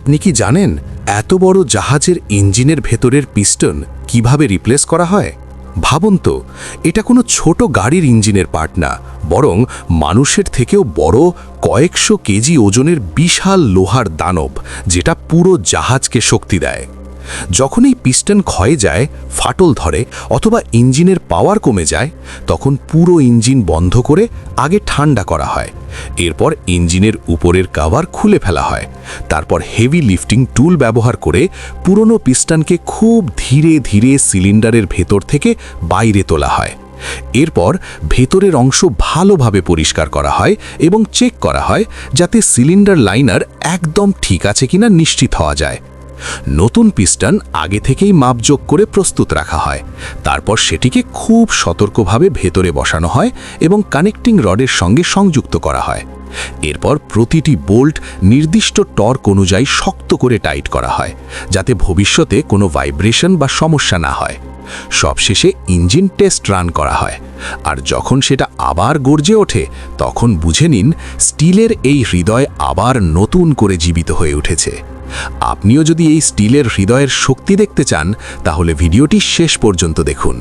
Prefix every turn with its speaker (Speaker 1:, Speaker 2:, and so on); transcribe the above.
Speaker 1: আপনি কি জানেন এত বড় জাহাজের ইঞ্জিনের ভেতরের পিস্টন কিভাবে রিপ্লেস করা হয়? ভাবুন তো, এটা কোনো ছোট গাড়ির ইঞ্জিনের পার্ট না, বরং মানুষের থেকেও বড় কয়েকশো কেজি ওজনের বিশাল লোহার দানব, যেটা পুরো জাহাজকে শক্তি দেয়। যখন এই পিস্টন ক্ষয়ে যায়, ফাটল ধরে অথবা ইঞ্জিনের পাওয়ার কমে যায়, তখন পুরো ইঞ্জিন বন্ধ করে আগে ঠান্ডা করা হয়। এরপর ইঞ্জিনের উপরের কভার খুলে ফেলা হয়। তারপর হেভি লিফটিং টুল ব্যবহার করে পুরনো পিস্টনকে খুব ধীরে ধীরে সিলিন্ডারের ভেতর থেকে বাইরে তোলা হয়। এরপর ভেতরের অংশ ভালোভাবে পরিষ্কার করা হয় এবং চেক করা হয় যাতে সিলিন্ডার লাইনার একদম ঠিক আছে কিনা নিশ্চিত হওয়া যায়। নতুন পিস্টন আগে থেকেই মাপযোগ করে প্রস্তুত রাখা হয়। তারপর সেটিকে খুব সতর্কভাবে ভেতরে বসানো হয় এবং কানেক্টিং রডের সঙ্গে সংযুক্ত করা হয়। এরপর প্রতিটি বোল্ট নির্দিষ্ট টর্ক অনুযায়ী শক্ত করে টাইট করা হয়, যাতে ভবিষ্যতে কোনো ভাইব্রেশন বা সমস্যা না হয়। সবশেষে ইঞ্জিন টেস্ট রান করা হয়, আর যখন সেটা আবার গর্জে ওঠে, তখন বুঝে নিন স্টিলের এই হৃদয় আবার নতুন করে জীবিত হয়ে উঠেছে। আপনিও যদি এই স্টিলের হৃদয়ের শক্তি দেখতে চান, তাহলে ভিডিওটি শেষ পর্যন্ত দেখুন।